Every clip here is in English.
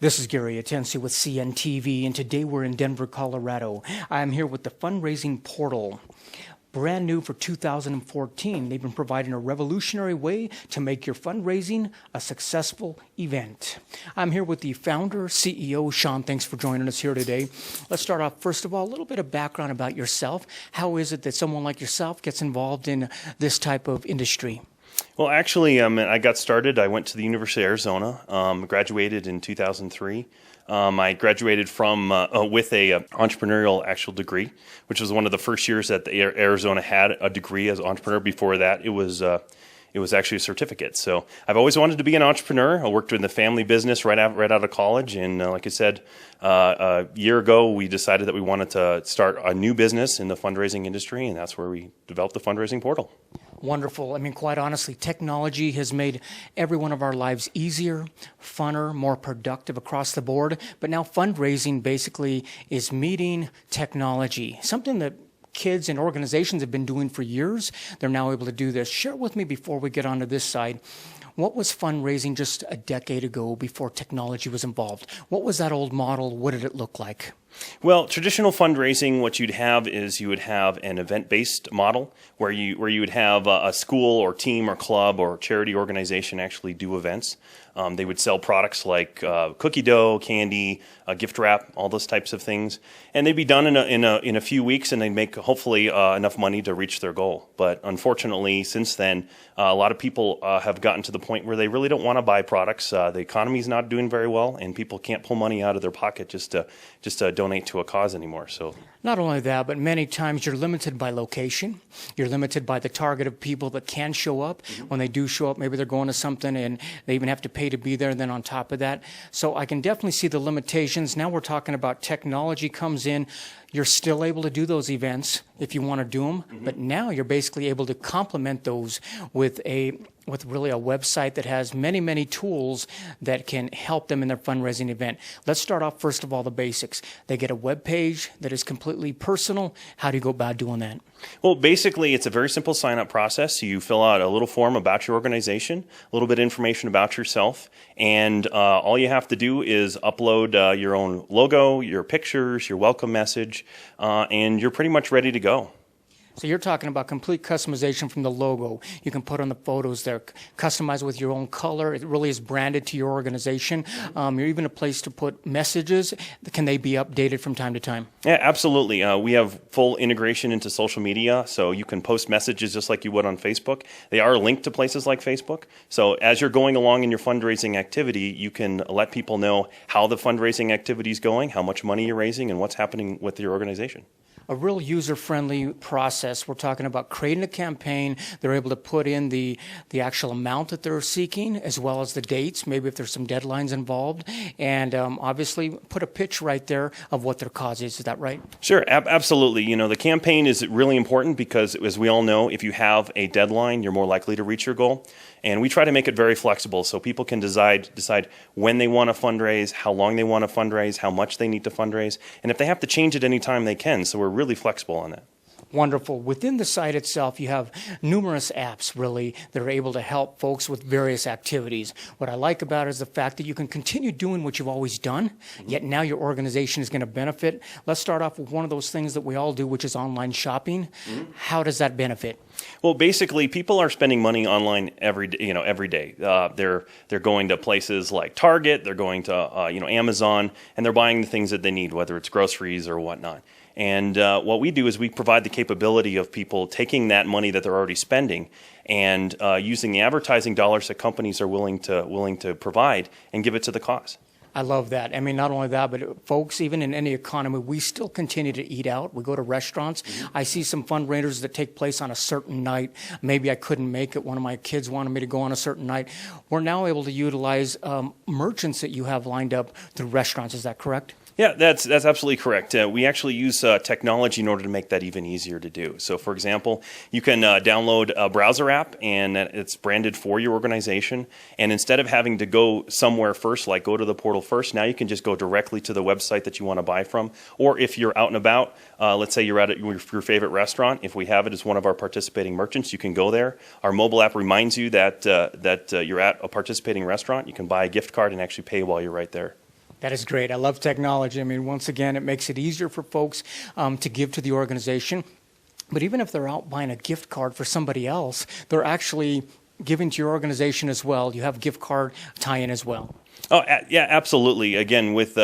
This is Gary Atensi with CNTV, and today we're in Denver, Colorado. I'm here with the Fundraising Portal. Brand new for 2014, they've been providing a revolutionary way to make your fundraising a successful event. I'm here with the founder, CEO, Sean. Thanks for joining us here today. Let's start off, first of all, a little bit of background about yourself. How is it that someone like yourself gets involved in this type of industry? Well, actually, I got started. I went to the University of Arizona, graduated in 2003. I graduated from with a entrepreneurial actual degree, which was one of the first years that Arizona had a degree as an entrepreneur. Before that, it was actually a certificate. So I've always wanted to be an entrepreneur. I worked in the family business right out of college, and like I said, a year ago we decided that we wanted to start a new business in the fundraising industry, and that's where we developed the Fundraising Portal. Wonderful. I mean, quite honestly, technology has made every one of our lives easier, funner, more productive across the board. But now fundraising basically is meeting technology, something that kids and organizations have been doing for years. They're now able to do this. Share with me before we get onto this side. What was fundraising just a decade ago before technology was involved? What was that old model? What did it look like? Well, traditional fundraising, what you'd have is you would have an event-based model where you would have a school or team or club or charity organization actually do events. They would sell products like cookie dough, candy, gift wrap, all those types of things, and they'd be done in a few weeks, and they'd make hopefully enough money to reach their goal. But unfortunately, since then, a lot of people have gotten to the point where they really don't want to buy products. The economy's not doing very well, and people can't pull money out of their pocket just to donate to a cause anymore. So not only that, but many times you're limited by location. You're limited by the target of people that can show up. Mm-hmm. When they do show up, maybe they're going to something and they even have to pay to be there. And then on top of that, so I can definitely see the limitations. Now we're talking about technology comes in. You're still able to do those events if you want to do them, mm-hmm. but now you're basically able to complement those with really a website that has many, many tools that can help them in their fundraising event. Let's start off first of all the basics. They get a web page that is completely personal. How do you go about doing that? Well, basically, it's a very simple sign-up process. You fill out a little form about your organization, a little bit of information about yourself, and all you have to do is upload your own logo, your pictures, your welcome message, and you're pretty much ready to go. So you're talking about complete customization from the logo. You can put on the photos there, customize with your own color. It really is branded to your organization. You're even a place to put messages. Can they be updated from time to time? Yeah, absolutely. We have full integration into social media, so you can post messages just like you would on Facebook. They are linked to places like Facebook. So as you're going along in your fundraising activity, you can let people know how the fundraising activity is going, how much money you're raising, and what's happening with your organization. A real user-friendly process. We're talking about creating a campaign. They're able to put in the actual amount that they're seeking, as well as the dates, maybe if there's some deadlines involved, and obviously put a pitch right there of what their cause is. Is that right? Sure, absolutely. You know, the campaign is really important because, as we all know, if you have a deadline, you're more likely to reach your goal. And we try to make it very flexible so people can decide when they want to fundraise, how long they want to fundraise, how much they need to fundraise, and if they have to change it any time they can. So we're really flexible on that. Wonderful. Within the site itself, you have numerous apps, really, that are able to help folks with various activities. What I like about it is the fact that you can continue doing what you've always done, yet now your organization is going to benefit. Let's start off with one of those things that we all do, which is online shopping. How does that benefit? Well, basically, people are spending money online every day. They're going to places like Target, they're going to Amazon, and they're buying the things that they need, whether it's groceries or whatnot. And what we do is we provide the capability of people taking that money that they're already spending and using the advertising dollars that companies are willing to provide and give it to the cause. I love that. I mean, not only that, but folks, even in any economy, we still continue to eat out. We go to restaurants. Mm-hmm. I see some fundraisers that take place on a certain night. Maybe I couldn't make it. One of my kids wanted me to go on a certain night. We're now able to utilize merchants that you have lined up through restaurants. Is that correct? Yeah, that's absolutely correct. We actually use technology in order to make that even easier to do. So, for example, you can download a browser app, and it's branded for your organization. And instead of having to go somewhere first, like go to the portal first, now you can just go directly to the website that you want to buy from. Or if you're out and about, let's say you're at your favorite restaurant. If we have it as one of our participating merchants, you can go there. Our mobile app reminds you that you're at a participating restaurant. You can buy a gift card and actually pay while you're right there. That is great. I love technology. I mean, once again, it makes it easier for folks to give to the organization. But even if they're out buying a gift card for somebody else, they're actually giving to your organization as well. You have gift card tie-in as well. Oh, yeah, absolutely. Again, with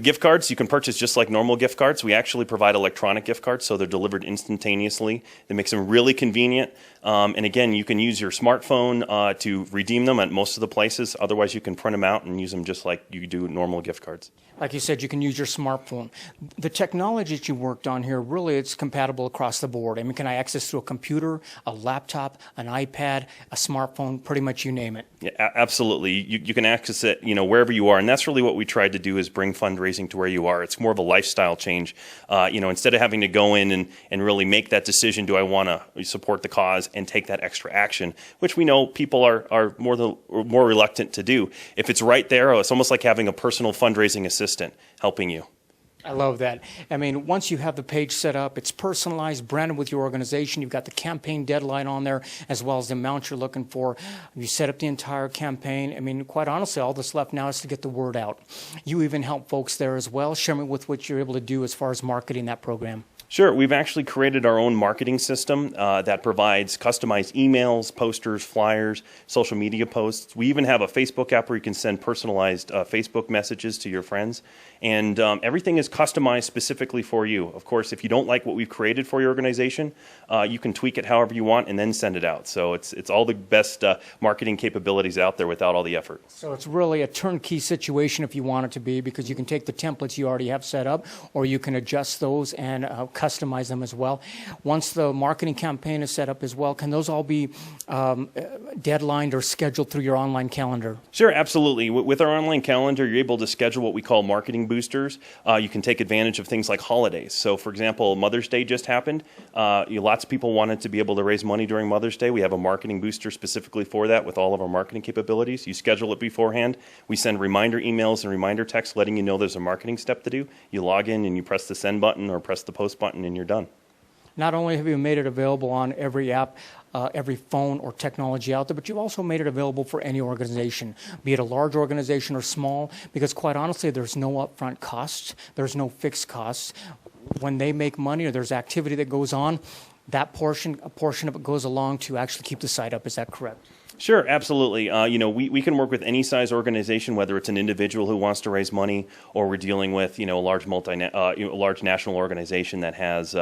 gift cards, you can purchase just like normal gift cards. We actually provide electronic gift cards, so they're delivered instantaneously. That makes them really convenient. And again, you can use your smartphone to redeem them at most of the places. Otherwise, you can print them out and use them just like you do normal gift cards. Like you said, you can use your smartphone. The technology that you worked on here, really, it's compatible across the board. I mean, can I access through a computer, a laptop, an iPad, a smartphone, pretty much you name it? Yeah, absolutely. You can access it, wherever you are, and that's really what we tried to do is bring fundraising to where you are. It's more of a lifestyle change. Instead of having to go in and really make that decision, do I want to support the cause and take that extra action, which we know people are more reluctant to do. If it's right there, it's almost like having a personal fundraising assistant helping you. I love that. I mean, once you have the page set up, it's personalized, branded with your organization. You've got the campaign deadline on there, as well as the amount you're looking for. You set up the entire campaign. I mean, quite honestly, all that's left now is to get the word out. You even help folks there as well. Share me with what you're able to do as far as marketing that program. Sure. We've actually created our own marketing system that provides customized emails, posters, flyers, social media posts. We even have a Facebook app where you can send personalized Facebook messages to your friends. And everything is customized specifically for you. Of course, if you don't like what we've created for your organization, you can tweak it however you want and then send it out. So it's all the best marketing capabilities out there without all the effort. So it's really a turnkey situation if you want it to be, because you can take the templates you already have set up, or you can adjust those and customize them as well. Once the marketing campaign is set up as well, can those all be deadlined or scheduled through your online calendar? Sure, absolutely. With our online calendar, you're able to schedule what we call marketing boosters. You can take advantage of things like holidays. So, for example, Mother's Day just happened. Lots of people wanted to be able to raise money during Mother's Day. We have a marketing booster specifically for that with all of our marketing capabilities. You schedule it beforehand. We send reminder emails and reminder texts letting you know there's a marketing step to do. You log in and you press the send button or press the post button and you're done. Not only have you made it available on every app, every phone or technology out there, but you've also made it available for any organization, be it a large organization or small, because quite honestly, there's no upfront costs, there's no fixed costs. When they make money or there's activity that goes on, a portion of it goes along to actually keep the site up. Is that correct? Sure, absolutely. We can work with any size organization, whether it's an individual who wants to raise money, or we're dealing with a large large national organization that has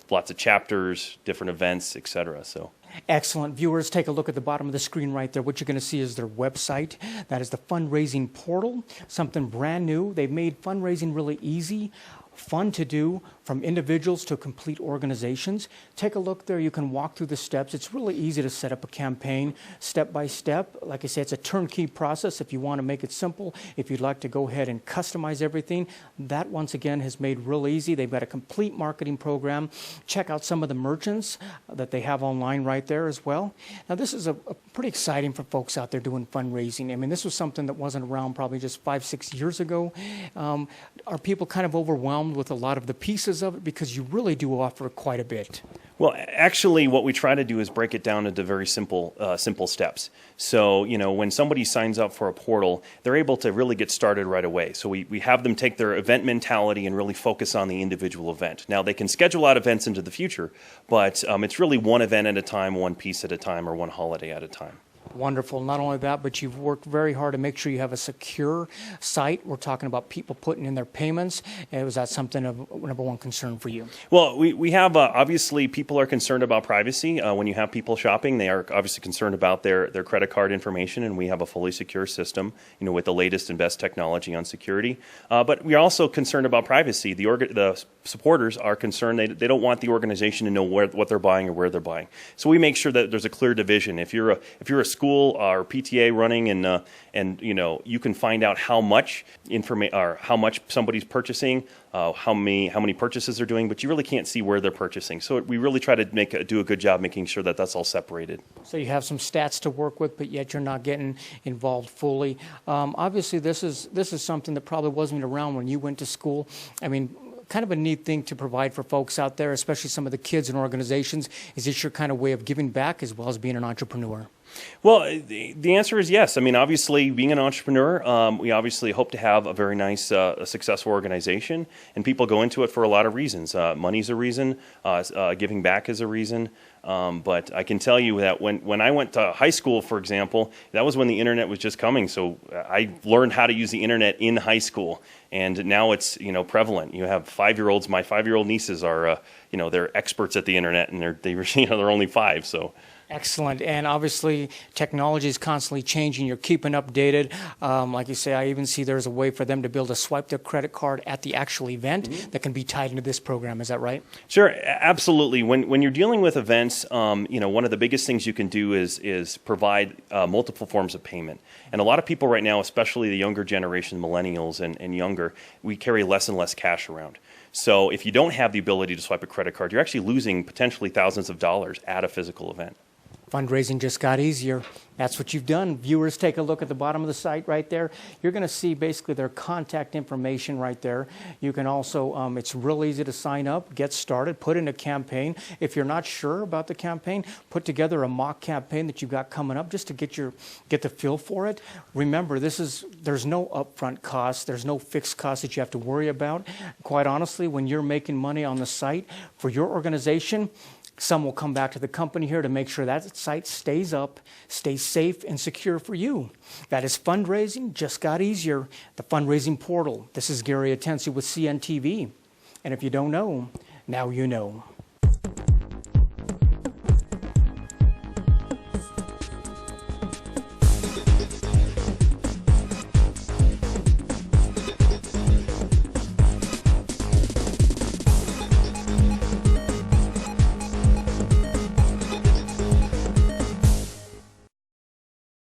lots of chapters, different events, etc. So. Excellent. Viewers, take a look at the bottom of the screen right there. What you're going to see is their website. That is the Fundraising Portal, something brand new. They've made fundraising really easy, fun to do, from individuals to complete organizations. Take a look there. You can walk through the steps. It's really easy to set up a campaign step by step. Like I said, it's a turnkey process. If you want to make it simple, if you'd like to go ahead and customize everything, that once again has made real easy. They've got a complete marketing program. Check out some of the merchants that they have online right there as well. Now, this is a pretty exciting for folks out there doing fundraising. I mean, this was something that wasn't around probably just 5-6 years ago. Are people kind of overwhelmed with a lot of the pieces of it, because you really do offer quite a bit? Well, actually, what we try to do is break it down into very simple steps. So, when somebody signs up for a portal, they're able to really get started right away. So we have them take their event mentality and really focus on the individual event. Now, they can schedule out events into the future, but it's really one event at a time, one piece at a time, or one holiday at a time. Wonderful. Not only that, but you've worked very hard to make sure you have a secure site. We're talking about people putting in their payments. Was that something of number one concern for you? Well, we have, obviously, people are concerned about privacy. When you have people shopping, they are obviously concerned about their credit card information, and we have a fully secure system, with the latest and best technology on security. But we're also concerned about privacy. The supporters are concerned. They don't want the organization to know what they're buying or where they're buying. So we make sure that there's a clear division. If you're a school or PTA running, and you can find out how much how much somebody's purchasing, how many purchases they're doing, but you really can't see where they're purchasing. So we really try to do a good job making sure that that's all separated. So you have some stats to work with, but yet you're not getting involved fully. Obviously, this is something that probably wasn't around when you went to school. I mean, kind of a neat thing to provide for folks out there, especially some of the kids and organizations. Is this your kind of way of giving back as well as being an entrepreneur? Well, the answer is yes. I mean, obviously, being an entrepreneur, we obviously hope to have a very nice, successful organization, and people go into it for a lot of reasons. Money's a reason, giving back is a reason. But I can tell you that when I went to high school, for example, that was when the internet was just coming. So I learned how to use the internet in high school, and now it's prevalent. You have 5-year-olds. My 5-year-old nieces are they're experts at the internet, and they're only 5. So. Excellent. And obviously, technology is constantly changing. You're keeping updated. Like you say, I even see there's a way for them to be able to swipe their credit card at the actual event that can be tied into this program. Is that right? Sure, absolutely. When you're dealing with events, one of the biggest things you can do is provide multiple forms of payment. And a lot of people right now, especially the younger generation, millennials and younger, we carry less and less cash around. So if you don't have the ability to swipe a credit card, you're actually losing potentially thousands of dollars at a physical event. Fundraising just got easier. That's what you've done. Viewers, take a look at the bottom of the site right there. You're going to see basically their contact information right there. You can also, it's real easy to sign up, get started, put in a campaign. If you're not sure about the campaign, put together a mock campaign that you've got coming up just to get the feel for it. Remember, there's no upfront cost. There's no fixed cost that you have to worry about. Quite honestly, when you're making money on the site for your organization, some will come back to the company here to make sure that site stays up, stays safe and secure for you. That is fundraising, just got easier. The Fundraising Portal. This is Gary Atensi with CNTV. And if you don't know, now you know.